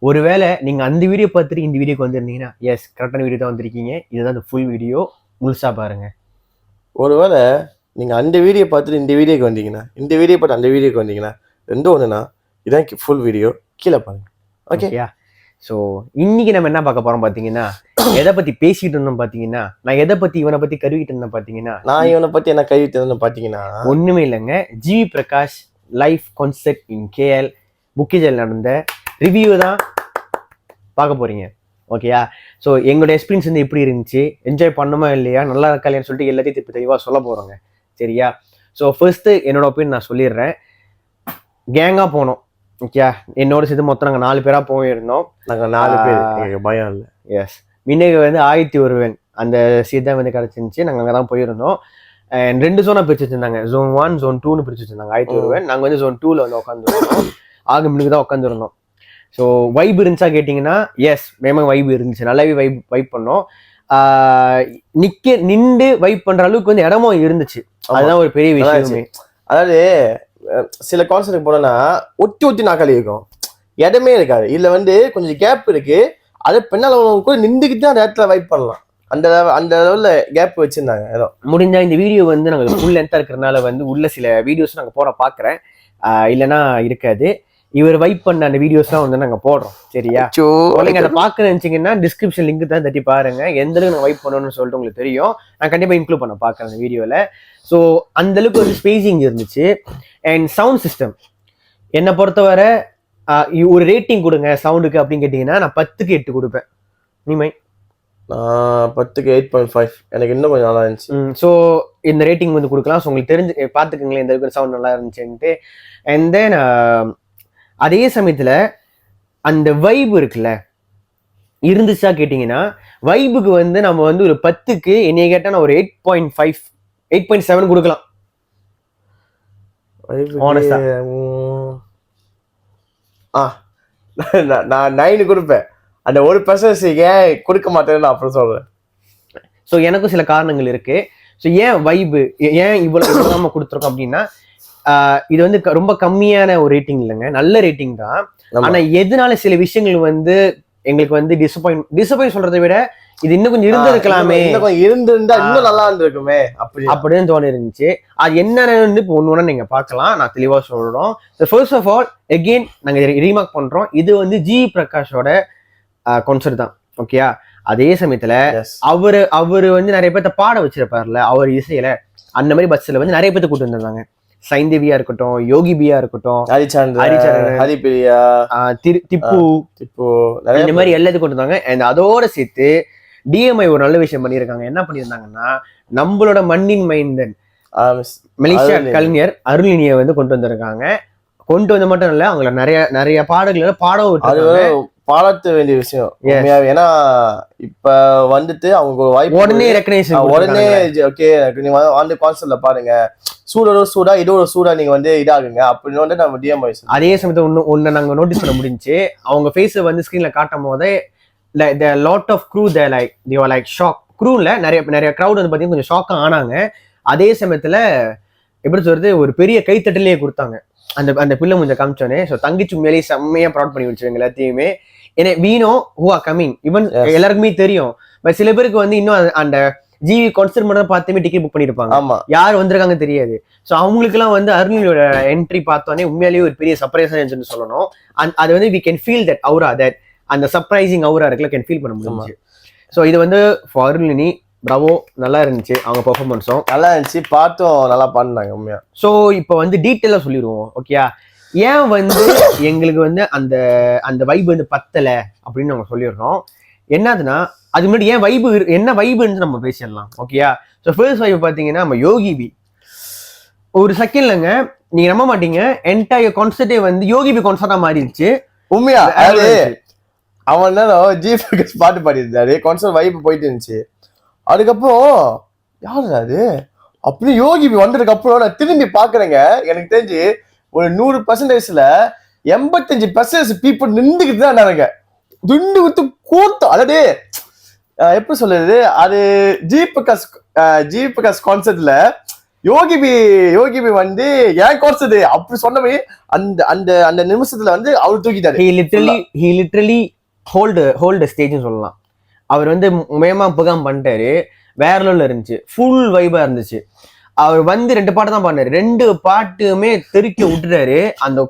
ஒருவேளை நீங்க அந்த வீடியோ பார்த்துட்டு இந்த வீடியோக்கு வந்திருந்தீங்கன்னா எஸ் கரெக்டான வீடியோ தான் வந்திருக்கீங்க. இதுதான் அந்த ஃபுல் வீடியோ, முழுசா பாருங்க. ஒருவேளை நீங்க அந்த வீடியோ பார்த்துட்டு இந்த வீடியோக்கு வந்தீங்கன்னா, இந்த வீடியோ பார்த்து அந்த வீடியோக்கு வந்தீங்கன்னா, ரெண்டும் ஒண்ணுனா இதான் ஃபுல் வீடியோ, கீழே பாருங்க. ஓகேயா? ஸோ இன்னைக்கு நம்ம என்ன பார்க்க போறோம் பார்த்தீங்கன்னா, எதை பத்தி பேசிட்டு இருந்தோம் பார்த்தீங்கன்னா, நான் எதை பத்தி இவனை பத்தி கருவிட்டு இருந்தேன் பார்த்தீங்கன்னா, நான் இவனை பத்தி என்ன கருவிட்டு இருந்தேன் பார்த்தீங்கன்னா, ஒண்ணுமே இல்லைங்க. GV Prakash live concert in KL Bukit Jalil நடந்த ரிவ்யூ தான் பார்க்க போறீங்க. ஓகேயா? ஸோ எங்களோட எக்ஸ்பீரியன்ஸ் வந்து எப்படி இருந்துச்சு, என்ஜாய் பண்ணணுமா இல்லையா, நல்லா இருக்கா இல்லையான்னு சொல்லிட்டு எல்லாத்தையும் திருப்பி தெளிவாக சொல்ல போறோங்க. சரியா? ஸோ ஃபர்ஸ்ட் என்னோட ஒப்பீனியன் நான் சொல்லிடுறேன். கேங்கா போனோம். ஓகே, என்னோட சேர்த்து மொத்தம் நாங்கள் 4 பேரா போயிருந்தோம். நாங்கள் 4 பேர், பயம் இல்லை. எஸ், மின்னேக்கு வந்து 1001 அந்த சீட் தான் வந்து கிடச்சிருந்துச்சு. நாங்கள் அங்கே தான் போயிருந்தோம். அண்ட் 2 ஜோனாக பிரிச்சு வச்சிருந்தாங்க, Zone 1 Zone 2ன்னு பிரிச்சு வச்சிருந்தாங்க. 1001 நாங்கள் வந்து Zone 2ல வந்து உட்காந்துருந்தோம். மின்னுக்கு தான் உட்காந்துருந்தோம். ஸோ வைப் இருந்துச்சா கேட்டிங்கன்னா, எஸ் மேமாக வைப் இருந்துச்சு, நல்லாவே வைப் பண்ணோம். நின்று வைப் பண்ற அளவுக்கு வந்து இடமும் இருந்துச்சு. அதுதான் ஒரு பெரிய விஷயமே. அதாவது சில கான்சர்ட்டுக்கு போனோம்னா ஒட்டி நாக்காளி இருக்கும், இடமே இருக்காது. இதுல வந்து கொஞ்சம் கேப் இருக்கு, அதை பின்னால கூட நின்றுக்கிட்டு அந்த இடத்துல வைப் பண்ணலாம். அந்த லெவல்ல கேப் வச்சிருந்தாங்க. ஏதோ முடிஞ்சா இந்த வீடியோ வந்து நாங்கள் ஃபுல் லென்த்தா இருக்கிறதுனால வந்து உள்ள சில வீடியோஸ் நாங்கள் போட பாக்குறேன், இல்லைன்னா இருக்காது. இவர் வைப் பண்ண அந்த வீடியோஸ்லாம் வந்து நாங்கள் போடுறோம். சரியா? நீங்க அதை பார்க்க நினைச்சீங்கன்னா டிஸ்கிரிப்ஷன் லிங்க் தான் தட்டி பாருங்க. எந்த அளவுக்கு நான் வைப் பண்ணணும்னு சொல்லிட்டு உங்களுக்கு தெரியும். நான் கண்டிப்பா இன்க்ளூட் பண்ண பார்க்குறேன் அந்த வீடியோல. ஸோ அந்த அளவுக்கு வந்து ஸ்பேசிங் இருந்துச்சு. அண்ட் சவுண்ட் சிஸ்டம் என்னை பொறுத்தவரை ஒரு ரேட்டிங் கொடுங்க சவுண்டுக்கு அப்படின்னு கேட்டீங்கன்னா, நான் 10க்கு 8 கொடுப்பேன். நீமை? நான் 10க்கு 8.5. எனக்கு இன்னும் கொஞ்சம் நல்லா இருந்துச்சு. ஸோ இந்த ரேட்டிங் வந்து கொடுக்கலாம். ஸோ உங்களுக்கு தெரிஞ்சு பார்த்துக்குங்களேன் எந்த அளவுக்கு சவுண்ட் நல்லா இருந்துச்சுன்ட்டு. அண்ட் தென் அதே சமயத்துல அந்த வைப் இருக்குல்ல, இருந்துச்சா கேட்டீங்கன்னா, வைபுக்கு வந்து நம்ம வந்து ஒரு 10க்கு என்னைய கேட்டா நான் ஒரு 8.5 8.7 கொடுக்கலாம். நான் 9 கொடுப்பேன். அந்த 1% ஏன் கொடுக்க மாட்டேன்னு அப்புறம் சொல்றேன். ஸோ எனக்கும் சில காரணங்கள் இருக்கு. ஸோ ஏன் வைபு ஏன் இவ்வளவு நம்ம கொடுத்துருக்கோம் அப்படின்னா, இது வந்து ரொம்ப கம்மியான ஒரு ரேட்டிங் இல்லைங்க, நல்ல ரேட்டிங் தான். ஆனா எதனால சில விஷயங்கள் வந்து எங்களுக்கு வந்து டிசப்பாயிண்ட் சொல்றதை விட இது இன்னும் கொஞ்சம் இருந்திருக்கலாமே, இருந்திருந்தா இன்னும் நல்லா இருந்திருக்குமே அப்படின்னு தோணி இருந்துச்சு. அது என்னன்னு இப்போ ஒண்ணு நீங்க பார்க்கலாம், நான் தெளிவா சொல்றோம். ஃபர்ஸ்ட் ஆஃப் ஆல் எகெயின் நாங்க ரீமார்க் பண்றோம், இது வந்து ஜி பிரகாஷோட கான்சர்ட் தான். ஓகேயா? அதே சமயத்துல அவரு வந்து நிறைய பேர்த்த பாட வச்சிருப்பாருல, அவர் இசையில அந்த மாதிரி பஸ்ல வந்து நிறைய பேர்த்த கூட்டு வந்திருந்தாங்க. சைந்தேவியா இருக்கட்டும், யோகி பியா இருக்கட்டும், ஹரிபிரியா, திப்பு இந்த மாதிரி எல்லாத்தையும் கொண்டு வந்தாங்க. அண்ட் அதோட சேர்த்து டிஎம்ஐ ஒரு நல்ல விஷயம் பண்ணியிருக்காங்க. என்ன பண்ணியிருந்தாங்கன்னா, நம்மளோட மண்ணின் மைந்தன் மலேசியா கலைஞர் அருளினியை வந்து கொண்டு வந்திருக்காங்க. கொண்டு வந்த மட்டும் இல்ல, அவங்கள நிறைய பாடல்கள் பாடவும் பாராட்ட வேண்டிய விஷயம். ஏன்னா இப்ப வந்துட்டு அவங்க வாய்ப்பு உடனே ரெகக்னைஸ், உடனே ஓகே நீங்க அந்த கான்சர்ட்ல பாருங்க, சூடா இதோட சூடா நீங்க வந்து இதாகுங்க அப்படின்னு வந்து நம்ம டிஎம்ஐ. அதே சமயத்தை ஒன்னு நாங்க நோட்டீஸ் பண்ண முடிஞ்சு, அவங்க ஃபேஸ் வந்து ஸ்கிரீன்ல காட்டும் போதே lot of crew like shock. க்ரூல நிறைய க்ரௌட் வந்து பாத்தீங்கன்னா கொஞ்சம் ஷாக்கா ஆனாங்க. அதே சமயத்துல எப்படி சொல்றது, ஒரு பெரிய கைத்தட்டலையே கொடுத்தாங்க அந்த பிள்ளை முஞ்ச காமிச்சோன்னே. ஸோ தங்கச்சி மேலே செம்மையா ப்ரௌட் பண்ணி வச்சிருங்க எல்லாத்தையுமே. ஏன்னா வீணோ ஹூ ஆர் கமிங் ஈவன் எல்லாருக்குமே தெரியும். பட் சில பேருக்கு வந்து இன்னும் அந்த ஜிவி கான்சர்ட் மட்டும் பார்த்துமே டிக்கெட் புக் பண்ணிருப்பாங்க, யார் வந்திருக்காங்க தெரியாது. ஸோ அவங்களுக்கு எல்லாம் வந்து அருணியோட என்ட்ரி பார்த்தோன்னே உண்மையிலேயே ஒரு பெரிய சர்ப்ரைஸா இருந்துச்சுன்னு சொல்லணும். அது வந்து we can feel that aura, that அந்த சர்ப்ரைசிங் அவுரா இருக்குல்ல, கேன் ஃபீல் பண்ண முடியும். ஸோ இது வந்து ஃபார் அருளினி பிரவோ, நல்லா இருந்துச்சு. அவங்க பெர்ஃபார்மன்ஸும் நல்லா இருந்துச்சு, பாட்டும் நல்லா பண்ணாங்க உண்மையா. ஸோ இப்போ வந்து டீட்டெயிலாக சொல்லிடுவோம். ஓகேயா? ஏன் வந்து எங்களுக்கு வந்து அந்த வைப் வந்து பத்தலை அப்படின்னு நம்ம சொல்லிடுறோம். என்னதுன்னா, அது முன்னாடி ஏன் வைபு என்ன வைபுன்னு நம்ம பேசிடலாம். ஓகேயா? ஸோ ஃபர்ஸ்ட் வைப் பார்த்தீங்கன்னா நம்ம யோகி பி ஒரு செகண்ட்லங்க, நீங்க நம்ப மாட்டீங்க, என்டையர் கான்சர்ட்டே வந்து யோகி பி கான்சர்ட்டா மாறிடுச்சு உண்மையா. அவன் ஜி பிரகாஷ் பாட்டு பாடியிருந்தாரு, கான்சர்ட் வைப் போயிட்டு இருந்துச்சு. அதுக்கப்புறம் யாரு அது அப்படி யோகி வந்ததுக்கு அப்புறம் நான் திரும்பி பாக்குறேங்க, எனக்கு தெரிஞ்சு ஒரு 100%ல 85% பீப்புள் நின்றுக்கிட்டு தான் இருந்தாங்க. துண்டு குத்து கூட்டம். அதாவது எப்படி சொல்றது, அது ஜி பிரகாஷ் கான்சர்ட்ல யோகிபி வந்து ஏன் கோர்ஸது அப்படி சொன்னவே அந்த அந்த அந்த நிமிஷத்துல வந்து அவர் தூக்கிட்டாரு. he literally hold ஸ்டேஜ்னு சொல்லலாம். அவர் வந்து மேமா புகாம் பண்ணிட்டாரு, வேற லெவல்ல இருந்துச்சு, ஃபுல் வைபா இருந்துச்சு. அவர் வந்து 2 பாட்டு தான் பாடினாரு, 2 பாட்டுமே தெறிக்க விட்டுட்டாரு. அந்த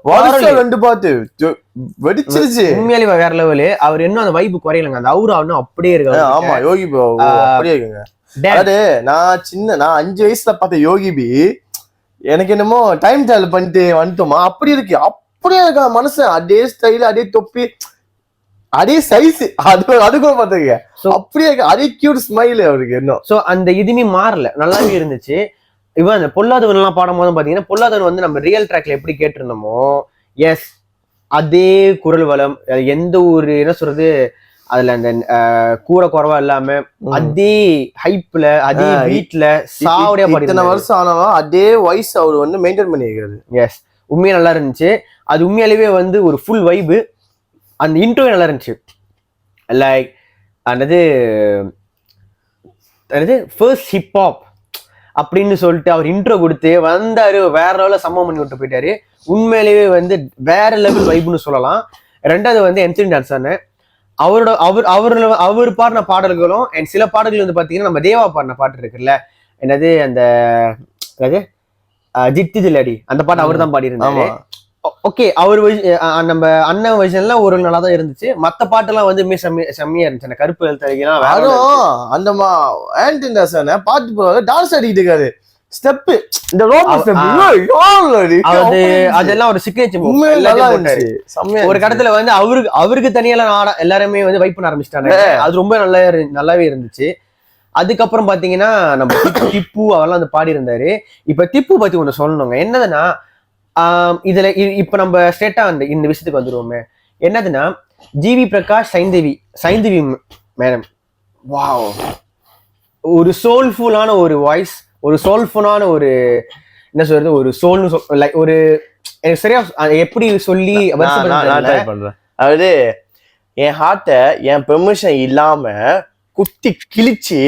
2 பாட்டு வெடிச்சிருச்சு, உண்மையாலே வேற லெவலு. அவர் இன்னும் அந்த வைப்பு குறையலங்க, அந்த அவுரா இன்னும் அப்படியே இருக்காரு. ஆமா யோகிபி அப்படியே இருக்குங்க. அதாவது நான் 5 வயசுல பார்த்த யோகிபி எனக்கு என்னமோ டைம் டிராவல் பண்ணிட்டு வந்துட்டோமா அப்படி இருக்கு. அப்படியே இருக்கா மனுஷன், அதே ஸ்டைல், அதே தொப்பி, அதே சைஸ், அது கூட பாத்துக்க அப்படியே இருக்கு, அதே கியூட் ஸ்மைல் அவருக்கு இன்னும். சோ அந்த இதுமே மாறல, நல்லாவே இருந்துச்சு. இவன் அந்த பொல்லாதவன் எல்லாம் பாடும் போது பாத்தீங்கன்னா, பொல்லாதவன் வந்து நம்ம ரியல் ட்ராக்ல எப்படி கேட்டிருந்தோமோ எஸ் அதே குரல் வளம், எந்த ஒரு என்ன சொல்றது அதுல அந்த கூற குறவா இல்லாம அதே ஹைப்ல அதே பீட்ல சாவடியா பாடி. இத்தனை வருஷம் ஆனவா அதே வாய்ஸ் அவர் வந்து மெயின்டைன் பண்ணி வைக்கிறது. எஸ் உண்மையா நல்லா இருந்துச்சு. அது உண்மையாலேயே வந்து ஒரு ஃபுல் வைபு. அந்த இன்ட்ரோவே நல்லா இருந்துச்சு. லைக் அந்தது ஃபர்ஸ்ட் ஹிப்ஹாப் அப்படின்னு சொல்லிட்டு அவர் இன்ட்ரோ கொடுத்து வந்தாரு, வேற லெவலில் சம்பவம் பண்ணி விட்டு போயிட்டாரு. உண்மையிலேயே வந்து வேற லெவல் வைப்புன்னு சொல்லலாம். 2வது வந்து எம்சின் டான்ஸ் அவர் பாடின பாடல்களும் அண்ட் சில பாடல்கள் வந்து பாத்தீங்கன்னா நம்ம தேவா பாடின பாட்டு இருக்குல்ல, என்னது அந்த ஜித்தி ஜில்லடி அந்த பாட்டு அவர் தான் பாடியிருந்தாரு. ஓகே, அவர் நம்ம அண்ணன் வெர்ஷன்ல ஒரு நல்லா தான் இருந்துச்சு. மத்த பாட்டெல்லாம் வந்து செம்மையா இருந்துச்சு. அந்த கருப்பு எழுத்தறிக்கலாம் அந்த பாட்டு போவாங்க, டான்ஸ் ஆடிட்டு இருக்காரு, ஸ்டெப் இந்த அதெல்லாம் ஒரு சிக்னேச்சர். ஒரு கடத்துல வந்து அவருக்கு தனியெல்லாம் எல்லாருமே வந்து வைப் பண்ண ஆரம்பிச்சிட்டாங்க. அது ரொம்ப நல்லாவே இருந்துச்சு. அதுக்கப்புறம் பாத்தீங்கன்னா நம்ம திப்பு அவெல்லாம் வந்து பாடி இருந்தாரு. இப்ப திப்பு பத்தி ஒண்ணு சொல்லணுங்க. என்னதுன்னா இதுல இப்ப நம்ம ஸ்ட்ரெயிட்டா இந்த விஷயத்துக்கு வந்துருவோமே. என்னதுன்னா ஜிவி பிரகாஷ், சைந்தவி மேடம், வாவ், ஒரு சோல்ஃபுல்லான ஒரு வாய்ஸ், ஒரு சோல்ஃபுல்லான ஒரு என்ன சொல்றது, ஒரு சோல்னு லைக் ஒரு சரியா எப்படி சொல்லி பண்றேன். அதாவது என் ஹார்ட்டை என் பெர்மிஷன் இல்லாம குத்தி கிழிச்சு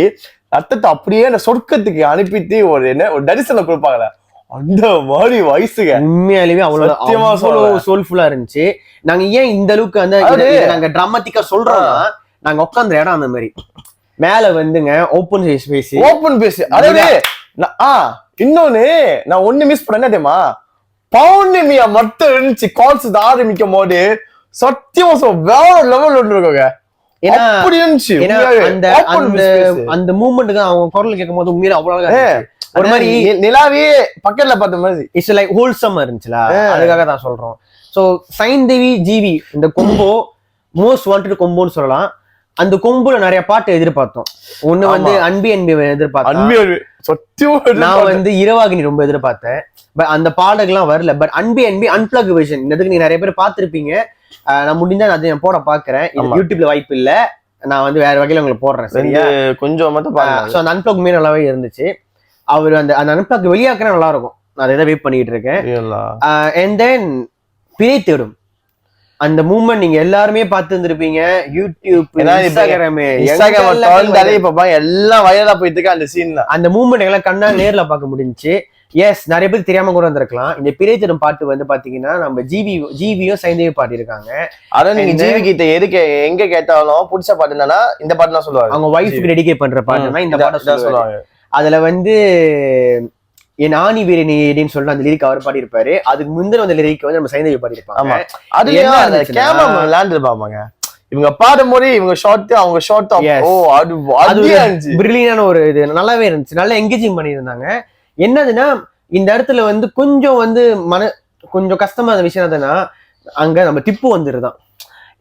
ரத்தத்தை அப்படியே அந்த சொர்க்கத்துக்கு அனுப்பிட்டு ஒரு தரிசனம் கொடுப்பாங்களே, அந்த மாதிரி வயசுங்க. உண்மையாலுமே அவ்வளவு சோல்ஃபுல்லா இருந்துச்சு. நாங்க ஏன் இந்த அளவுக்கு வந்து நாங்க டிராமாட்டிக்கா சொல்றோம்னா, நாங்க உட்கார்ந்த இடம் அந்த மாதிரி மேல வந்துங்க ஓப்பன் ஸ்பேஸ். அதாவது இன்னொன்னு நான் ஒண்ணு மிஸ் பண்ண தெரியுமா, பௌர்ணமியா மட்டும் இருந்துச்சு கான்சர்ட் ஆரம்பிக்கும் போது. சத்தியமா வேற லெவல் ஒன்று இருக்குங்க. அந்த மூமெண்ட்டுக்கு அவங்க குரல் கேட்கும் போது உண்மையில அவ்வளவு ஒரு மாதிரி நிலாவே பக்கத்துல பார்த்த மாதிரி இட்ஸ் லைக் ஹோல்சம் இருந்துச்சுல, அதுக்காக தான் சொல்றோம். சோ சைந்தவி ஜிவி இந்த கொம்போ மோஸ்ட் வாண்டட் கொம்போன்னு சொல்லலாம். அந்த கொம்புல நிறைய பாட்டு எதிர்பார்த்தோம். ஒண்ணு வந்து அன்பி எதிர்பார்த்தேன். நான் வந்து இரவாகினி ரொம்ப எதிர்பார்த்தேன். பட் அந்த பாடல்கள்லாம் வரல. பட் அன்பி அன்பிளக் வெர்ஷன் இதுக்கு நீங்க நிறைய பேர் பார்த்திருப்பீங்க. நான் முடிஞ்சா அதை நான் போட பாக்குறேன். இது யூடியூப்ல வாய்ப்பு இல்ல, நான் வந்து வேற வகையில உங்களுக்கு போடுறேன். சரியா, கொஞ்சம் மட்டும் அந்த அன்பிளக் நல்லாவே இருந்துச்சு. அவர் அந்த அன்பிளக் வெளியாக்குனா நல்லா இருக்கும். நான் அதை வெயிட் பண்ணிட்டு இருக்கேன். அண்ட் தென் பிழை தேடும் அந்த மூமெண்ட் நீங்க எல்லாருமே பார்த்து இருந்திருப்பீங்க. யூடியூப், இன்ஸ்டாகிராம் எல்லாம் வைரலா போயிட்டு இருக்கு அந்த சீன். அந்த மூமெண்ட் எல்லாம் கண்ணா நேர்ல பார்க்க முடிஞ்சுச்சு. எஸ், நிறைய பேருக்கு தெரியாம கூட வந்திருக்கலாம். இந்த பிழை தேடும் பாட்டு வந்து பாத்தீங்கன்னா நம்ம ஜிவியும் சைந்தவியும் பாடியிருக்காங்க. அதான் நீங்க ஜிவி கிட்ட எங்க கேட்டாலும் புடிச்ச பாட்டு என்னன்னா இந்த பாட்டு தான் சொல்லுவாங்க. அவங்க ஒய்ஃபுக்கு டெடிகேட் பண்ற பாட்டுனா இந்த பாட்டு சொல்லுவாங்க. அதுல வந்து என் ஆணி வீரனின்னு சொல்லிட்டு அந்த லிரிக் அவர் பாடி இருப்பாரு. அதுக்கு முந்தின அந்த லிரிக் வந்து நம்ம சைந்தவி பாடி இருப்பாங்க. இவங்க பாடும்போது இவங்க ஷார்ட் அவங்க ஷார்ட் பிரில்லியனான ஒரு இது நல்லாவே இருந்துச்சு. நல்லா என்கேஜிங் பண்ணியிருந்தாங்க. என்னதுன்னா இந்த இடத்துல வந்து கொஞ்சம் வந்து கொஞ்சம் கஷ்டமான விஷயம் என்னதுன்னா, அங்க நம்ம திப்பு வந்துருதான்.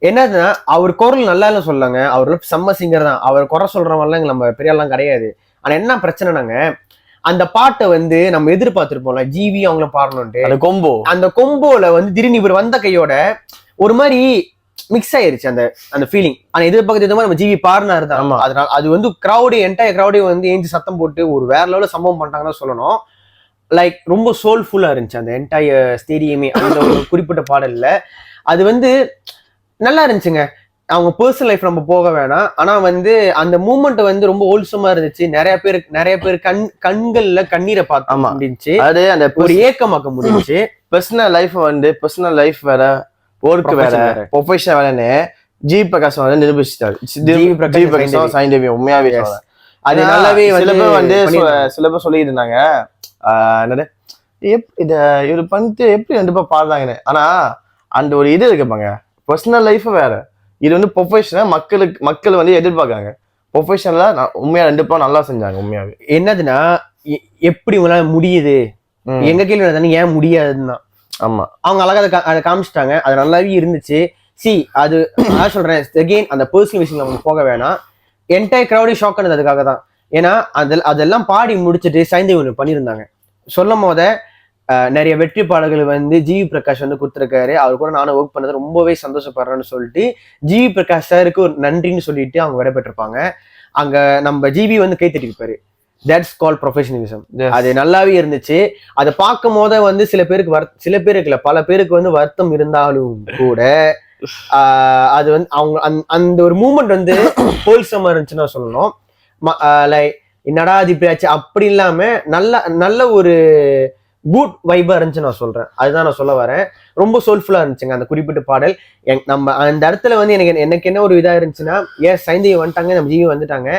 என்னதுன்னா அவர் குரல் நல்லா இல்ல சொல்லாங்க, அவர் செம்ம சிங்கர் தான். அவர் குறை சொல்றவங்கலாம் நம்ம பெரிய எல்லாம் கிடையாது. ஆனா என்ன பிரச்சனைனாங்க, அந்த பாட்டை வந்து நம்ம எதிர்பார்த்திருப்போம்ல ஜிவி அவங்கள பாடணும்ட்டு. அந்த கொம்போல வந்து திடீர்னு இவர் வந்த கையோட ஒரு மாதிரி மிக்ஸ் ஆயிருச்சு அந்த ஃபீலிங். ஆனா எதிர்பார்க்கறது மாதிரி நம்ம ஜிவி பாடினாரு தான். அதனால அது வந்து என்டையர் கிரௌடே வந்து ஏஞ்சி சத்தம் போட்டு ஒரு வேற லெவலில் சம்பவம் பண்ணிட்டாங்கன்னு சொல்லணும். லைக் ரொம்ப சோல்ஃபுல்லா இருந்துச்சு அந்த என்டையர் ஸ்டேடியமே அந்த ஒரு குறிப்பிட்ட பாடல்ல. அது வந்து நல்லா இருந்துச்சுங்க. அவங்க பர்சனல் லைஃப் நம்ம போக வேணாம். ஆனா வந்து அந்த மூமெண்ட் வந்து ரொம்ப ஹோல்சமா இருந்துச்சு. நிறைய பேர் கண்கள்ல கண்ணீரை பார்த்து முடிஞ்சுச்சு. அது அந்த ஒரு ஏக்கமாக்க முடிஞ்சுச்சு. பர்சனல் லைஃப் வேற, ஒர்க் வேற, ப்ரொஃபஷன் வேறன்னு ஜி பிரகாஷ் வந்து நிரூபிச்சிட்டாரு. ஜி பிரகாஷ் சைந்தவி உண்மையாவே அது நல்லாவே சில பேர் சொல்லிட்டு இருந்தாங்க என்னது இவரு பண்ணிட்டு எப்படி கண்டிப்பா பாடுறாங்கன்னு. ஆனா அந்த ஒரு இது இருக்குப்பாங்க, பர்சனல் லைஃப் வேற, இது வந்து ப்ரொஃபஷனல் மக்கள் வந்து எதிர்பார்க்காங்க. ப்ரொஃபஷனலா உண்மையா 2 பேரும் நல்லா செஞ்சாங்க. உண்மையாவே என்னதுன்னா எப்படி உங்களால முடியுது, எங்க கேள்வி தானே ஏன் முடியாதுன்னா. ஆமா, அவங்க அழகா அதை காமிச்சிட்டாங்க. அது நல்லாவே இருந்துச்சு. அது நான் சொல்றேன் அகெயின், அந்த பர்சனல் விஷயம் அவங்க போக வேணாம். என்டையர் கிரௌடி ஷாக் ஆனது அதுக்காக தான். ஏன்னா அதெல்லாம் பாடி முடிச்சுட்டு சைந்தவி ஒன்று பண்ணியிருந்தாங்க. சொல்லும் போத நிறைய வெற்றி பாடல்கள் வந்து ஜிவி பிரகாஷ் வந்து கொடுத்துருக்காரு. அவர் கூட நானும் ஒர்க் பண்ணது ரொம்பவே சந்தோஷப்படுறேன்னு சொல்லிட்டு ஜிவி பிரகாஷ் சாருக்கு ஒரு நன்றின்னு சொல்லிட்டு அவங்க விடைபெற்றிருப்பாங்க. அங்க நம்ம ஜிவி வந்து கை தட்டிருப்பாரு. That's call professionalism. அது நல்லாவே இருந்துச்சு. அதை பார்க்கும் போத வந்து சில பேருக்கு இல்ல, பல பேருக்கு வந்து வருத்தம் இருந்தாலும் கூட அது வந்து அவங்க அந்த ஒரு மூமெண்ட் வந்து ஹோல்சமா இருந்துச்சுன்னு சொல்லணும். லைக் என்னடா அது இப்படி ஆச்சு அப்படி இல்லாம நல்ல ஒரு குட் வைபா இருந்துச்சு நான் சொல்றேன். அதுதான் நான் சொல்ல வரேன். ரொம்ப சோல்ஃபுல்லா இருந்துச்சுங்க அந்த குறிப்பிட்ட பாடல். நம்ம அந்த இடத்துல வந்து எனக்கு என்ன ஒரு இதா இருந்துச்சுன்னா, சைந்தவி வந்துட்டாங்க, நம்ம ஜிவி வந்துட்டாங்க,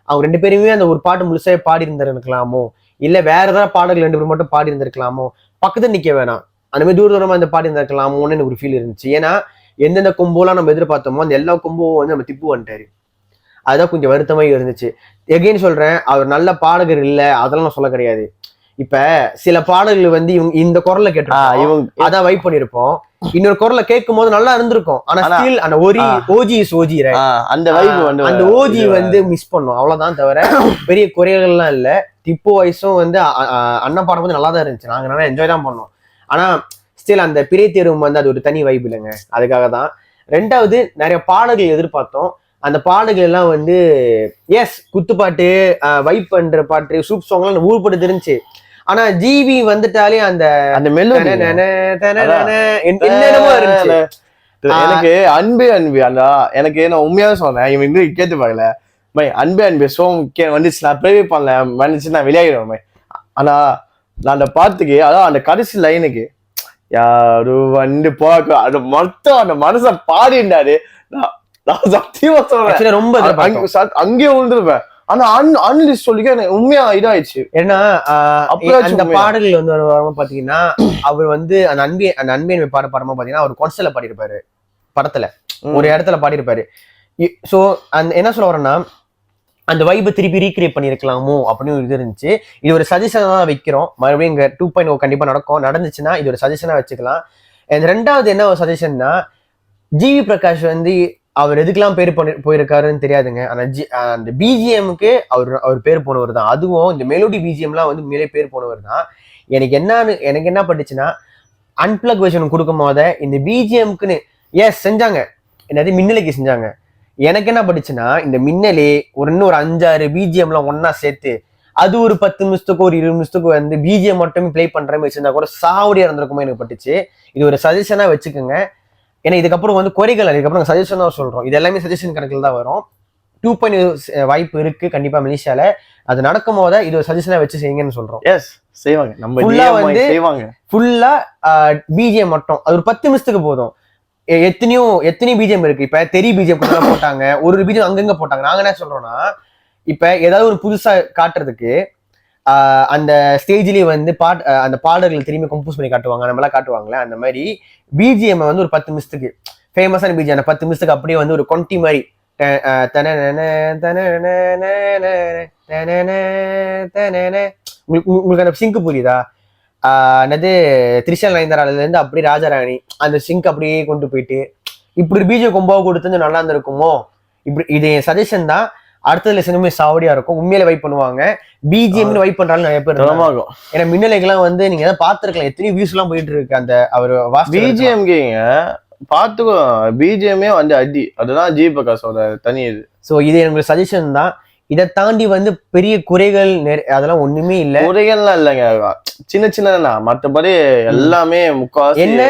அவங்க 2 பேருமே அந்த ஒரு பாட்டு முழுசா பாடி இருந்திருக்கலாமோ, இல்ல வேற ஏதாவது பாடல்கள் 2 பேரும் மட்டும் பாடி இருந்திருக்கலாமோ, பக்கத்துல நிக்க வேணாம், அந்த மாதிரி தூரமா இந்த பாடி இருந்திருக்கலாமோன்னு எனக்கு ஒரு ஃபீல் இருந்துச்சு. ஏன்னா எந்தெந்த கொம்போலாம் நம்ம எதிர்பார்த்தோமோ அந்த எல்லா கொம்போவும் வந்து நம்ம திப்பு வந்துட்டாரு. அதுதான் கொஞ்சம் வருத்தமாக இருந்துச்சு. எகைன் சொல்றேன், அவர் நல்ல பாடகர் இல்லை அதெல்லாம் நான் சொல்ல கிடையாது. இப்ப சில பாடல்கள் வந்து இவங்க இந்த குரலை கேட்டிருக்கோம், இவங்க அதான் வைப் பண்ணிருப்போம். இன்னொரு குரலை கேட்கும் போது நல்லா இருந்திருக்கும். ஆனா ஸ்டில் அந்த அந்த ஓஜி வந்து மிஸ் பண்ணோம், அவ்வளவுதான். தவிர பெரிய குறைகள்லாம் இல்ல. திப்பு வயசும் வந்து அண்ணன் பாடம் வந்து நல்லா தான் இருந்துச்சு, நாங்க நல்லா என்ஜாய் தான் பண்ணோம். ஆனா ஸ்டில் அந்த பிறை தேர்வும் வந்து அது ஒரு தனி வைப் இல்லைங்க. அதுக்காக தான். 2வது நிறைய பாடல்கள் எதிர்பார்த்தோம். அந்த பாடல்கள் எல்லாம் வந்து குத்துப்பாட்டு, வைப் பண்ற பாட்டு, சூப் சாங் எல்லாம் ஊர்பட்டு இருந்துச்சு. ஆனா ஜிவி வந்துட்டாலே அந்த என்னென்னமோ இருந்துச்சு. எனக்கு அன்பே அந்த எனக்கு நான் உண்மையாவே சொன்னேன், இவன் இன்னும் கேட்டு பாக்கல அன்பே சோம் வந்துச்சு, நான் ப்ரே பண்ணல வந்துச்சு, நான் வெளியாகிடுவேன். ஆனா நான் அந்த பாட்டுக்கு, அதான் அந்த கடைசி லைனுக்கு யாரு வந்து போக்க அது மொத்தம் அந்த மனசை பாடினாரு. நான் சத்தியமா சொல்றேன், ரொம்ப அங்கேயே விழுந்துருப்பேன். ஆனா அன்லிஸ்ட் சொல்லிக்க உண்மையா இதாயிடுச்சு. ஏன்னா அந்த பாடல்கள் வந்து பாத்தீங்கன்னா, அவர் வந்து அந்த அன்பே பாடமா பாத்தீங்கன்னா அவர் கொன்சர்ட்ல பாடியிருப்பாரு, படத்துல ஒரு இடத்துல பாடியிருப்பாரு. சோ அந்த என்ன சொல்ல வரேன்னா, அந்த வைபை திருப்பி ரீக்ரியேட் பண்ணிருக்கலாமோ அப்படின்னு ஒரு இது இருந்துச்சு. இது ஒரு சஜஷனா தான் வைக்கிறோம். மறுபடியும் இங்க 2.0 கண்டிப்பா நடந்துச்சுன்னா இது ஒரு சஜஷனா வச்சுக்கலாம். 2வது என்ன ஒரு சஜஷன்னா, ஜிவி பிரகாஷ் வந்து அவர் எதுக்கெல்லாம் பேர் போயிருக்காருன்னு தெரியாதுங்க. ஆனா அந்த பிஜிஎம்க்கு அவர் பேர் போனவர் தான். அதுவும் இந்த மெலோடி பிஜிஎம்லாம் வந்து மேலே பேர் போனவர் தான். எனக்கு என்ன பட்டுச்சுன்னா, அன்பிளக் வெர்ஷன் கொடுக்கும் போத இந்த பிஜிஎம்க்குன்னு செஞ்சாங்க, என்னது மின்னலைக்கு செஞ்சாங்க. எனக்கு என்ன பட்டுச்சுன்னா, இந்த மின்னலே இன்னொரு 5-6 பிஜிஎம்லாம் ஒன்னா சேர்த்து அது ஒரு 10 நிமிஷத்துக்கு ஒரு 20 நிமிஷத்துக்கு வந்து பிஜிஎம் மட்டுமே பிளே பண்ற மாதிரி வச்சிருந்தா கூட சாவடியா இருந்திருக்குமோ எனக்கு பட்டுச்சு. இது ஒரு சஜஷனா வச்சுக்கோங்க. ஏன்னா இதுக்கப்புறம் வந்து குறைகள், அதுக்கப்புறம் சஜஷன் தான் சொல்றோம். இது எல்லாமே சஜஷன் கணக்கில் தான் வரும். 2.0 வாய்ப்பு இருக்கு கண்டிப்பா மலேசியால. அது நடக்கும் போத இது ஒரு சஜஷனா வச்சு செய்யுங்கன்னு சொல்றோம். செய்வாங்க, நம்ம வந்து ஃபுல்லா பிஜிஎம் மட்டும் அது ஒரு 10 நிமிஷத்துக்கு போதும். எத்தனையோ பிஜிஎம் இருக்கு. இப்ப தெரி பிஜிஎம் போட்டாங்க, ஒரு பிஜிஎம் அங்கங்க போட்டாங்க. நாங்க என்ன சொல்றோம்னா, இப்ப ஏதாவது ஒரு புதுசா காட்டுறதுக்கு அந்த ஸ்டேஜ்லயே வந்து அந்த பாடல்கள் திரும்பி கம்போஸ் பண்ணி காட்டுவாங்க, நம்ம எல்லாம் காட்டுவாங்களே, அந்த மாதிரி பிஜிஎம் வந்து ஒரு 10 நிமிஷத்துக்கு ஃபேமஸான பிஜிஎம், அந்த 10 நிமிஷத்துக்கு அப்படியே வந்து ஒரு கொண்டி மாதிரி உங்களுக்கு அந்த சிங்க் புரியுதா? என்னது திரிஷா நயன்தாரால இருந்து அப்படியே ராஜாராணி அந்த சிங்க் அப்படியே கொண்டு போயிட்டு இப்படி பிஜிஎம் கொம்பாவை கொடுத்து நல்லா இருந்திருக்குமோ. இப்படி இது சஜஷன் தான். அடுத்ததுல சினிமே சாவடியா இருக்கும், உண்மையில வைப் பண்ணுவாங்க. பிஜிஎம் வைப் பண்றாலும் நிறைய பேர் இருக்கும். ஏன்னா மின்னலைக்கெல்லாம் வந்து நீங்க ஏதாவது பாத்துருக்கலாம், எத்தனையோ வியூஸ் எல்லாம் போயிட்டு இருக்கு அந்த அவர் பிஜிஎம் பாத்துக்கோ. பிஜிஎம்மே வந்து அடி, அதுதான் ஜி பிரகாஷோட தனி இது. சோ இது எனக்கு சஜஷன் தான். இதை தாண்டி வந்து பெரிய குறைகள் அதெல்லாம் ஒண்ணுமே இல்ல. குறைகள்லாம் இல்லைங்க, சின்ன மற்றபடி எல்லாமே முக்கால். என்ன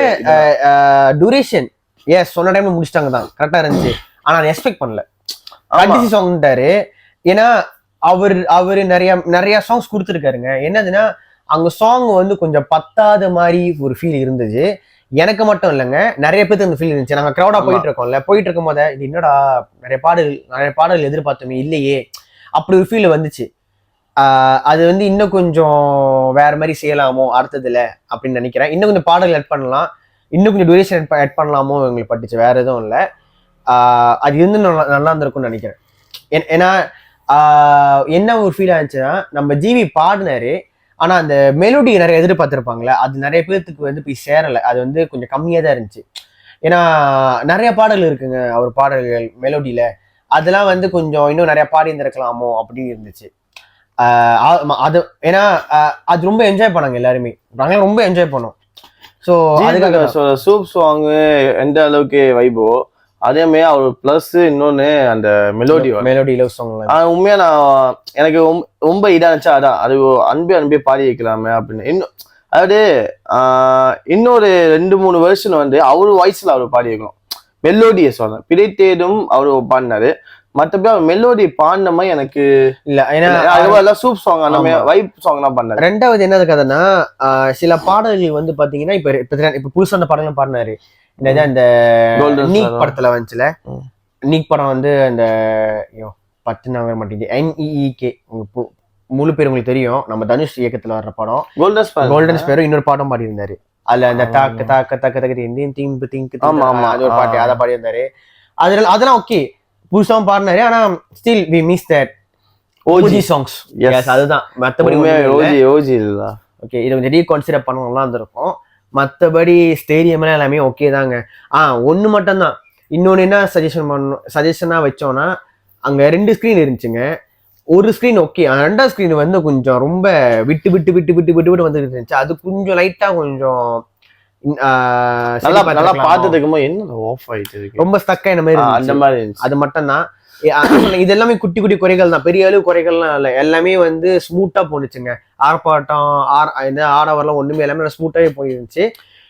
டூரேஷன் சொன்ன டைம்ல முடிச்சிட்டாங்க தான், கரெக்டா இருந்துச்சு. ஆனா அதை எக்ஸ்பெக்ட் பண்ணல. கடைசி சாங்ட்டாரு. ஏன்னா அவரு நிறைய சாங்ஸ் கொடுத்துருக்காருங்க. என்னதுன்னா அங்க சாங் வந்து கொஞ்சம் பத்தாத மாதிரி ஒரு ஃபீல் இருந்துச்சு. எனக்கு மட்டும் இல்லைங்க, நிறைய பேருக்கு அந்த ஃபீல் இருந்துச்சு. நாங்க க்ரௌடா போயிட்டு இருக்கோம்ல, போயிட்டு இருக்கும் போதே இது என்னடா நிறைய பாடல்கள் எதிர்பார்த்தோமே இல்லையே, அப்படி ஒரு ஃபீல் வந்துச்சு. அது வந்து இன்னும் கொஞ்சம் வேற மாதிரி செய்யலாமோ அடுத்ததுல அப்படின்னு நினைக்கிறேன். இன்னும் கொஞ்சம் பாடல்கள் ஆட் பண்ணலாம், இன்னும் கொஞ்சம் டியூரேஷன் ஆட் பண்ணலாமோ எங்களுக்கு பட்டுச்சு. வேற எதுவும் இல்லை. அது இருந்து நல்லா இருந்திருக்கும்னு நினைக்கிறேன். ஏன்னா என்ன ஒரு ஃபீல் ஆச்சுன்னா, நம்ம ஜிவி பாடினாரு, ஆனா அந்த மெலோடி நிறைய எதிர்பார்த்திருப்பாங்களே, அது நிறைய பேர்த்துக்கு வந்து போய் சேரலை. அது வந்து கொஞ்சம் கம்மியா தான் இருந்துச்சு. ஏன்னா நிறைய பாடல் இருக்குங்க அவர் பாடல்கள் மெலோடியில, அதெல்லாம் வந்து கொஞ்சம் இன்னும் நிறைய பாடி இருந்திருக்கலாமோ அப்படின்னு இருந்துச்சு. அது ஏன்னா அது ரொம்ப என்ஜாய் பண்ணாங்க எல்லாருமே, நாங்களும் ரொம்ப என்ஜாய் பண்ணோம். ஸோ அதுக்காக சூப் சாங் எந்த அளவுக்கு வைபோ, அதே மாதிரி அவர் பிளஸ் இன்னொன்னு அந்த மெலோடி லவ் சாங் உண்மையா நான் எனக்கு ரொம்ப இதா இருந்துச்சா, அதான் அது அன்பே பாடி வைக்கலாமே அப்படின்னு. இன்னும் அதாவது இன்னொரு 2-3 வருஷம் வந்து அவரு வாய்ஸ்ல அவர் பாடி வைக்கணும். மெலோடியை சொல்றேன், பிழைத்தேடும் அவரு பாடினாரு, மற்றபடி அவர் மெலோடி பாடின மாதிரி எனக்கு இல்ல. ஏன்னா சூப் சாங் அந்த மாதிரி வைப் சாங் தான் பண்ணாரு. ரெண்டாவது என்னது கதைன்னா, சில பாடல்கள் வந்து பாத்தீங்கன்னா இப்ப புதுசான பாடல்கள் பாடினாரு. இந்த நீக் படத்துல வந்துச்சுல, நீக் படம் வந்து அந்த 10 நவர மாட்டேங்குது, NEEK முழு பேர் உங்களுக்கு தெரியும், நம்ம தனுஷ் இயக்கத்துல வர்ற படம் கோல்டன் ஸ்பேரோ. இன்னொரு பாடம் பாடி இருந்தாரு அதுல, அந்த தாக்க தாக்க தக்க தக்க திங்கு அது ஒரு பாட்டு, அதை பாடி இருந்தாரு. அதெல்லாம் ஓகே, புதுசாவும் பாடினாரு. ஆனா still we miss that OG songs. அதுதான் மத்தபடி ஓஜி இல்ல. ஓகே, இதை கொஞ்சம் ரீகன்சிடர் பண்ணலாம் இருந்திருக்கும். மற்றபடி ஸ்டேடியம்லாம் எல்லாமே ஓகே தாங்க. ஒன்று மட்டும்தான், இன்னொன்று என்ன சஜஷனாக வச்சோன்னா, அங்கே 2 ஸ்க்ரீன் இருந்துச்சுங்க. ஒரு ஸ்க்ரீன் ஓகே, 2ஆவது ஸ்க்ரீன் வந்து கொஞ்சம் ரொம்ப விட்டு விட்டு விட்டு விட்டு விட்டு விட்டு வந்துட்டு இருந்துச்சு. அது கொஞ்சம் லைட்டாக கொஞ்சம் ரொம்ப ஸ்டக் ஆன மாதிரி அந்த மாதிரி. அது மட்டும் தான். இது எல்லாமே குட்டி குட்டி குறைகள் தான், பெரிய அளவு குறைகள்லாம் இல்லை. எல்லாமே வந்து ஸ்மூத்தா போனுச்சுங்க. ஆர்ப்பாட்டம் ஆடவரெல்லாம் ஒண்ணுமே எல்லாமே ஸ்மூத்தாவே போயிருந்துச்சு.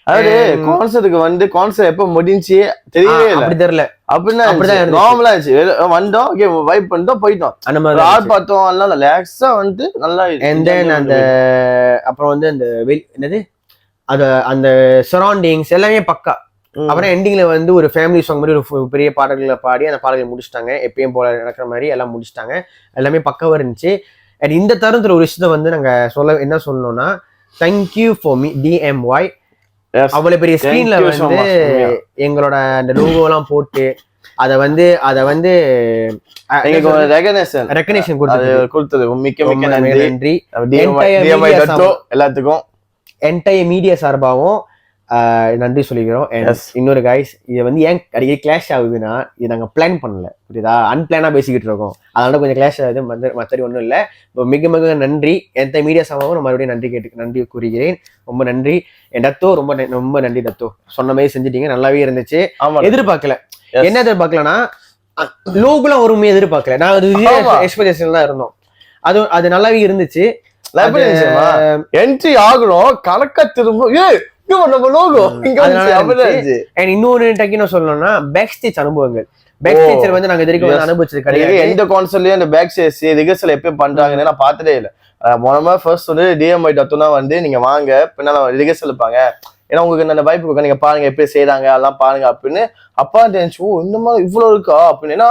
அதாவது கான்சர்ட்டுக்கு வந்து கான்சர்ட் எப்ப முடிஞ்சு தெரியவே இல்லை, அப்படி தெரியல. அப்படின்னா நார்மலா இருந்துச்சு, வந்தோம் வைப் பண்ணிட்டோம் போயிட்டோம். அந்த மாதிரி ஆர்ப்பாட்டம் எல்லாம் ரிலாக்ஸா வந்து நல்லா. அந்த அப்புறம் வந்து அந்த என்னது அந்த சரௌண்டிங்ஸ் எல்லாமே பக்கா. அப்புறம் எண்டிங்ல வந்து ஒரு ஃபேமிலி சாங் மாதிரி ஒரு பெரிய பாடல்களை பாடி அந்த பாடல்களை முடிச்சிட்டாங்க. எப்பயும் போல நடக்கிற மாதிரி எல்லாம் முடிச்சிட்டாங்க. எல்லாமே பக்கவா இருந்துச்சு. அண்ட் இந்த தருணத்துல ஒரு விஷயத்த வந்து நாங்க என்ன சொல்லணும்னா, தேங்க்யூ ஃபார் மீ DMY. அவ்வளவு பெரிய ஸ்கிரீன்ல வந்து எங்களோட அந்த லோகோ எல்லாம் போட்டு அதை வந்து ரெகக்னிஷன் கொடுத்தது மிக்க மிக்க நன்றி. எல்லாத்துக்கும் என்டையர் மீடியா சார்பாகவும் நன்றி சொல்லிக்கிறோம். இன்னொரு கைஸ், இதை வந்து ஏன் அடிக்கடி கிளாஷ் ஆகுதுன்னா, இது நாங்கள் பிளான் பண்ணல, புரியுதா? அன்பிளானா பேசிக்கிட்டு இருக்கோம், அதனால கொஞ்சம் கிளாஷ் ஆகுது. மற்றபடி ஒன்றும் இல்லை. மிக மிக நன்றி. எந்த மீடியா சார்பாகவும் நான் மறுபடியும் நன்றி கூறுகிறேன். ரொம்ப நன்றி. என் டத்தோ ரொம்ப ரொம்ப நன்றி டத்தோ. சொன்ன மாதிரி செஞ்சுட்டீங்க, நல்லாவே இருந்துச்சு. எதிர்பார்க்கல. என்ன எதிர்பார்க்கலன்னா, லோகுலாம் ஒருமே எதிர்பார்க்கல. நான் ஒரு எக்ஸ்பெக்டேஷன் தான் இருந்தோம். அது நல்லாவே இருந்துச்சு. என்ட்ரி ஆகணும் கணக்கா திரும்ப இன்னொரு டக்குன்னு சொல்லணும்னா, பேக் ஸ்டேஜ் அனுபவங்கள். பேக் ஸ்டேஜ் வந்து நாங்க இதுவரைக்கும் அனுபவிச்சது கிடையாது. எந்த கான்சர்ட்லயும் அந்த பேக் ஸ்டேஜ் ரிஹர்சல் எப்பயும் பண்றாங்கன்னு நான் பார்த்ததே இல்லை. மொதமா ஃபர்ஸ்ட் வந்து DMY டத்துனா வந்து நீங்க வாங்க பின்னால ரிஹர்சல் இருப்பாங்க, ஏன்னா உங்களுக்கு அந்த வாய்ப்பு கொடுக்க, நீங்க பாருங்க எப்படி செய்யறாங்க அதெல்லாம் பாருங்க அப்படின்னு. அப்பா தெரிஞ்சு இந்த மாதிரி இவ்வளவு இருக்கா அப்படின்னு. ஏன்னா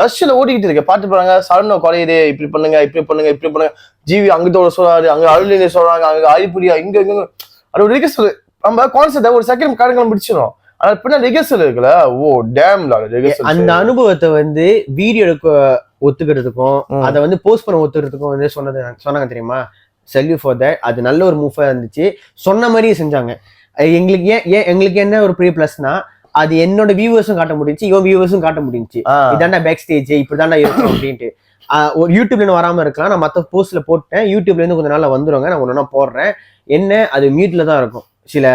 ரஷ்ல ஓடிக்கிட்டு இருக்கு, பாட்டு போறாங்க, சரண குறையுது, இப்படி பண்ணுங்க இப்படி பண்ணுங்க இப்படி பண்ணுங்க, ஜிவி அங்கிட்ட சொல்றாரு, அங்க அருளினே சொல்றாங்க, அங்க ஆதிபுரியா இங்க அது ஒரு ரிஹர்சல். நம்ம கான்செப்ட் ஒரு செகண்ட் காரணங்களும் முடிச்சிடும், ஆனா பின்னா ரிஹர்சல் இருக்குல்ல, ஓ டேம். அந்த அனுபவத்தை வந்து வீடியோ எடுக்க ஒத்துக்கிறதுக்கும் அதை வந்து போஸ்ட் பண்ண ஒத்துக்கிறதுக்கும் வந்து சொன்னாங்க தெரியுமா? செல்யூ ஃபார் தட். அது நல்ல ஒரு மூவா இருந்துச்சு. சொன்ன மாதிரியே செஞ்சாங்க. எங்களுக்கு என்ன ஒரு பெரிய பிளஸ்னா, அது என்னோட வியூவர்ஸும் காட்ட முடிஞ்சு, இவன் வியூவர்ஸும் காட்ட முடிஞ்சு, இதாண்டா பேக் ஸ்டேஜ் இப்படிதாண்டா இருக்கும் அப்படின்ட்டு. ஒரு யூடியூப்ல இருந்து வராம இருக்கலாம், நான் மற்ற போஸ்ட்ல போட்டேன், யூடியூப்ல இருந்து கொஞ்சம் நாள்ல வந்துருவாங்க, நான் ஒன்னா போடுறேன். என்ன அது மியூட்ல தான் இருக்கும், சில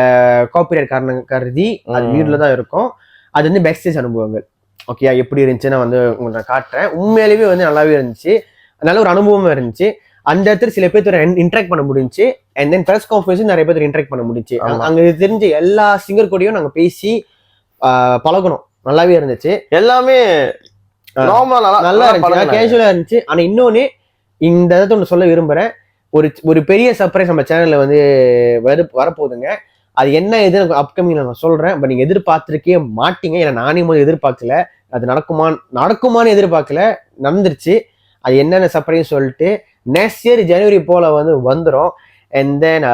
காப்பிரைட் காரணம் கருதி அது மியூட்ல தான் இருக்கும். அது வந்து பேக் ஸ்டேஜ் அனுபவங்கள். ஓகே, எப்படி இருந்துச்சு நான் வந்து உங்களுக்கு காட்டுறேன். உண்மையிலேயே வந்து நல்லாவே இருந்துச்சு, நல்ல ஒரு அனுபவமா இருந்துச்சு. அந்த இடத்துல சில பேர் இன்ட்ராக்ட் பண்ண முடிஞ்சு. அண்ட் தென் ப்ரெஸ் கான்ஃபரன்ஸ் நிறைய பேர் இன்ட்ராக்ட் பண்ண முடிஞ்சு. அங்க தெரிஞ்ச எல்லா சிங்கர் கூடயும் நாங்க பேசி பழகணும். நல்லாவே இருந்துச்சு. எல்லாமே நல்லா இருந்துச்சு, கேஷுவலா இருந்துச்சு. ஆனா இன்னொன்னு இந்த இடத்த ஒன்று சொல்ல விரும்புறேன். ஒரு பெரிய சர்ப்ரைஸ் நம்ம சேனல்ல வந்து வரப்போகுதுங்க. அது என்ன எது அப்கமிங் நான் சொல்றேன். பட் நீங்க எதிர்பார்த்திருக்கே மாட்டீங்க. ஏன்னா நானே முதல் எதிர்பார்க்கல. அது நடக்குமான்னு எதிர்பார்க்கல, நடந்துருச்சு. அது என்னென்ன சர்ப்ரைஸ் சொல்லிட்டு நெக்ஸ்ட் இயர் ஜனவரி போல வந்து வந்துடும். அண்ட் தென்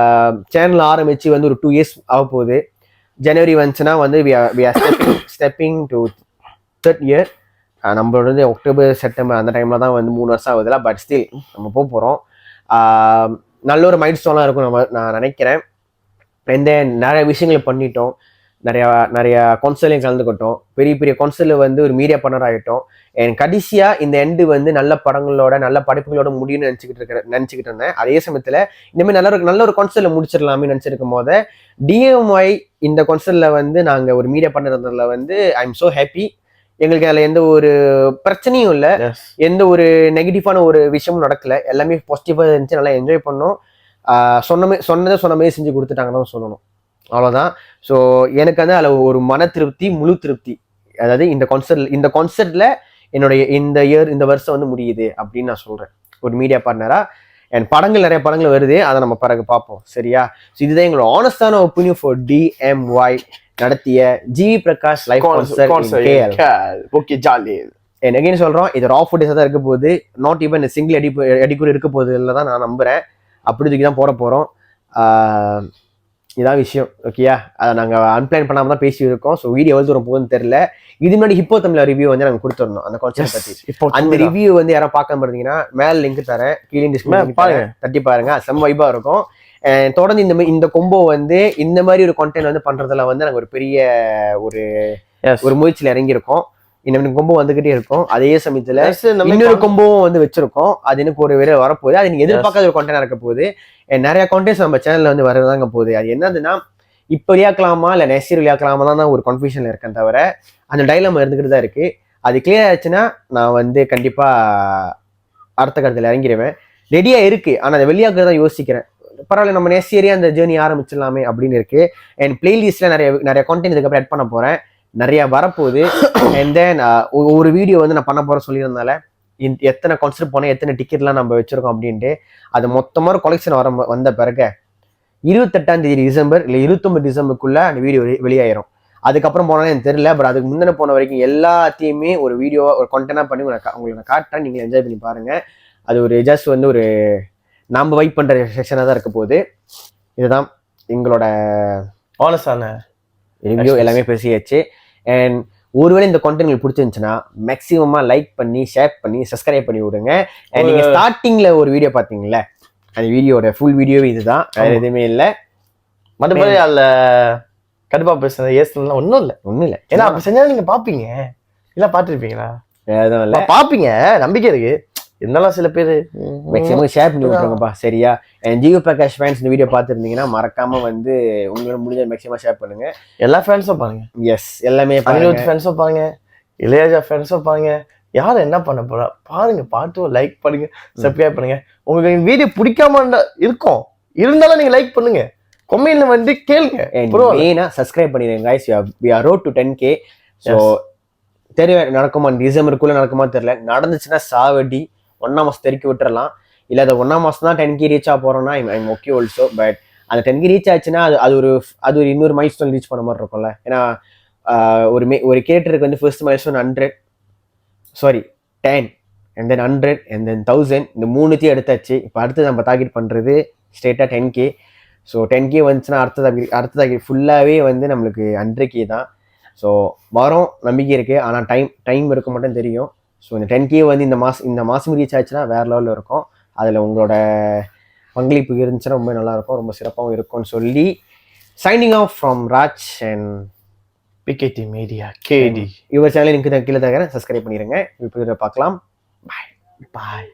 சேனல் ஆரம்பிச்சு வந்து ஒரு 2 years ஆக போகுது. ஜனவரி வந்துச்சுன்னா வந்து ஸ்டெப்பிங் டு 3rd year. நம்மளோட வந்து அக்டோபர் செப்டம்பர் அந்த டைம்ல தான் வந்து 3 வருஷம் ஆகுதுல. பட் ஸ்டில் நம்ம போகிறோம். நல்ல ஒரு மைண்ட் ஸ்டோனாக இருக்கும் நான் நினைக்கிறேன். அண்ட் தென் நிறைய விஷயங்களை பண்ணிட்டோம். நிறைய கவுன்சிலையும் கலந்துக்கிட்டோம். பெரிய பெரிய கவுன்சிலில் வந்து ஒரு மீடியா பண்ணர் ஆகிட்டோம். அண்ட் கடைசியா இந்த எண்டு வந்து நல்ல படங்களோட நல்ல படைப்புகளோட முடியும்னு நினைச்சுக்கிட்டு இருந்தேன். அதே சமயத்துல இனிமேல் நல்ல ஒரு கவுன்சிலில் முடிச்சிடலாமே நினைச்சிருக்கும் போது டிஎம்ஒய் இந்த கவுன்சிலில் வந்து நாங்க ஒரு மீடியா பண்ணர் இருந்ததுல வந்து ஐ எம் சோ ஹாப்பி. எங்களுக்கு அதில் எந்த ஒரு பிரச்சனையும் இல்லை, எந்த ஒரு நெகட்டிவான ஒரு விஷயமும் நடக்கல. எல்லாமே பாசிட்டிவாக இருந்துச்சு, நல்லா என்ஜாய் பண்ணோம். சொன்ன மாதிரி செஞ்சு கொடுத்துட்டாங்கன்னு சொல்லணும். அவ்வளோதான். ஸோ எனக்கு வந்து அதில் ஒரு மன திருப்தி, முழு திருப்தி. அதாவது இந்த கான்செர்ட்ல என்னுடைய இந்த வருஷம் வந்து முடியுது அப்படின்னு நான் சொல்றேன் ஒரு மீடியா பார்ட்னரா. அண்ட் நிறைய படங்கள் வருது, அதை நம்ம பிறகு பார்ப்போம். சரியா? ஸோ இதுதான் எங்களோட ஆனஸ்டான ஒப்பீனியன் ஃபார் டிஎம்ஒய் நடத்திய GV Prakash live concert. Okay, jolly. Again சொல்றோம், இது ரா ஃபுட்டேஜா தான் இருக்க போகுது. நாட் ஈவன் சிங்கிள் எடிக்கூட இருக்க போகுது இல்லை தான் நான் நம்புறேன். அப்படி தூக்கி தான் போறோம். இதான் விஷயம். ஓகேயா? அதை நாங்கள் அன்பிளான் பண்ணாமல் தான் பேசி இருக்கோம். ஸோ வீடியோ எவ்வளோ தூரம் போகுதுன்னு தெரியல. இது முன்னாடி ஹிப்போ தமிழ் ரிவ்யூ வந்து நாங்கள் கொடுத்துடணும் அந்த கான்செப்ட் பற்றி. அந்த ரிவ்யூ வந்து யாரும் பார்க்க பார்த்தீங்கன்னா மேலே லிங்க் தரேன், கீழே டிஸ்கிரிப்ஷன் பாருங்க, தட்டி பாருங்க. செம்ம வைபா இருக்கும். தொடர்ந்து இந்த கொம்போ வந்து இந்த மாதிரி ஒரு கான்டென்ட் வந்து பண்றதுல வந்து நாங்கள் ஒரு பெரிய ஒரு முயற்சியில் இறங்கியிருக்கோம். இந்த கொம்போ வந்துகிட்டே இருக்கும். அதே சமயத்துல இன்னொரு கொம்போவும் வந்து வச்சிருக்கோம். அது எனக்கு ஒரு வேற வரப்போகுது. அது நீங்க எதிர்பார்க்காத ஒரு கான்டென்ட் இருக்க போகுது. நிறைய கான்டென்ட்ஸ் நம்ம சேனல்ல வந்து வரதாங்க போகுது. அது என்னதுன்னா இப்போ விளையாக்கலாமா இல்லை நெக்ஸ்ட் இயர் விளையாக்கலாமா தான் ஒரு கன்ஃபியூஷன்ல இருக்கேன் தவிர அந்த டைலாமா இருந்துகிட்டு தான் இருக்கு. அது கிளியர் ஆச்சுன்னா நான் வந்து கண்டிப்பா அடுத்த கட்டத்தில் இறங்கிடுவேன். ரெடியா இருக்கு. ஆனா அதை வெளியாக்குறதா யோசிக்கிறேன். பரவாயில்ல, நம்ம நெக்ஸ்ட் இயரே அந்த ஜேர்னி ஆரம்பிச்சிடலாமே அப்படின்னு இருக்கு. அண்ட் பிளேலிஸ்ட்ல நிறைய கான்டென்ட் இதுக்கப்புறம் ஆட் பண்ண போறேன். நிறைய வரப்போகுது. அண்ட் தென் ஒரு வீடியோ வந்து நான் பண்ண போறேன் சொல்லியிருந்தால எத்தனை கான்செப்ட் போனேன், எத்தனை டிக்கெட்லாம் நம்ம வச்சிருக்கோம் அப்படின்ட்டு அது மொத்தமாக கொலெக்ஷன் வந்த பிறகு 28 டிசம்பர் இல்லை 29 டிசம்பருக்குள்ள அந்த வீடியோ வெளியாயிரும். அதுக்கப்புறம் போனாலும் எனக்கு தெரியல. பட் அதுக்கு முந்தின போன வரைக்கும் எல்லாத்தையுமே ஒரு வீடியோ ஒரு கண்டென்ட்டா பண்ணி உங்களுக்கு நான் காட்டுறேன். நீங்கள் என்ஜாய் பண்ணி பாருங்க. அது ஒரு ஜஸ்ட் வந்து ஒரு நாம வைப் பண்ற செக்ஷனாக தான் இருக்க போகுது. இதுதான் எங்களோட ஆனஸ்டான ரிவ்யூ. எல்லாமே பேசியாச்சு. அண்ட் ஒருவேளை இந்த கான்டென்ட் உங்களுக்கு பிடிச்சிருந்துச்சுன்னா மேக்ஸிமமா லைக் பண்ணி ஷேர் பண்ணி சப்ஸ்கிரைப் பண்ணி விடுங்க. அண்ட் நீங்க ஸ்டார்டிங்ல ஒரு வீடியோ பாத்தீங்கல்ல, அந்த வீடியோட ஃபுல் வீடியோவே இதுதான், வேற எதுவுமே இல்லை. மற்றபடி அதுல கண்டிப்பா பேசுறது ஒன்றும் இல்லை. ஏன்னா அப்படி செஞ்சா நீங்க பாப்பீங்க, இல்லை பார்த்துருப்பீங்களா? எதுவும் இல்லை, பாப்பீங்க, நம்பிக்கை இருக்கு. இருந்தாலும் சில பேர் மேக்ஸிமம் ஷேர் பண்ணி விட்டுருங்கப்பா. சரியா? ஜிவி பிரகாஷ் ஃபேன்ஸ் இந்த வீடியோ பார்த்துருந்தீங்கன்னா மறக்காம வந்து உங்களோட முடிஞ்ச மேக்ஸிமம் ஷேர் பண்ணுங்க. எல்லா ஃபேன்ஸும் பாருங்க. எஸ், எல்லாமே அனிருத் ஃபேன்ஸும் பாருங்க, இளையராஜா ஃபேன்ஸும் பாருங்க. யாரும் என்ன பண்ண போறா பாருங்க, பார்த்து லைக் பண்ணுங்க, சப்ஸ்கிரைப் பண்ணுங்க. உங்களுக்கு வீடியோ பிடிக்காம இருக்கும், இருந்தாலும் நீங்க லைக் பண்ணுங்க, கமெண்ட்ல வந்து கேளுங்க. மெயினா சப்ஸ்கிரைப் பண்ணிடுங்க guys. we are road to 10K. So தெரியல நடக்குமா, டிசம்பருக்குள்ள நடக்குமா தெரியல. நடந்துச்சுன்னா சாவடி 1ஆம் மாசம் தெருக்கி விட்டுறலாம். இல்லை அது 1ஆம் மாசம் தான் 10K ரீச் ஆக போறோம்னா ஐம் ஓகே ஆல்சோ. பட் அந்த 10K ரீச் ஆச்சுன்னா அது ஒரு இன்னொரு மைல் ஸ்டோன் ரீச் பண்ண மாதிரி இருக்கும்ல. ஏன்னா ஒரு கிரியேட்டருக்கு வந்து first mile stone 10 and then 100 and then 1000 இந்த 3த்தையும் எடுத்தாச்சு. இப்போ அடுத்து நம்ம டார்கெட் பண்றது ஸ்ட்ரெயிட்டா 10K. ஸோ 10K வந்துச்சுன்னா அடுத்த டார்கெட் ஃபுல்லாவே வந்து நம்மளுக்கு 100K தான். ஸோ வரும், நம்பிக்கை இருக்கு. ஆனால் டைம் இருக்க மட்டும் தெரியும். ஸோ இந்த 10K வந்து இந்த மாதம் ரீச் ஆச்சுன்னா வேற லெவலில் இருக்கும். அதில் உங்களோட பங்களிப்பு இருந்துச்சுன்னா ரொம்ப நல்லா இருக்கும், ரொம்ப சிறப்பாகவும் இருக்கும்னு சொல்லி signing off from Raj and PKD media KD. இவர் சேனல் லிங்க் கீழே தரேன், சப்ஸ்கிரைப் பண்ணிடுங்க. இப்போ பார்க்கலாம். பாய்.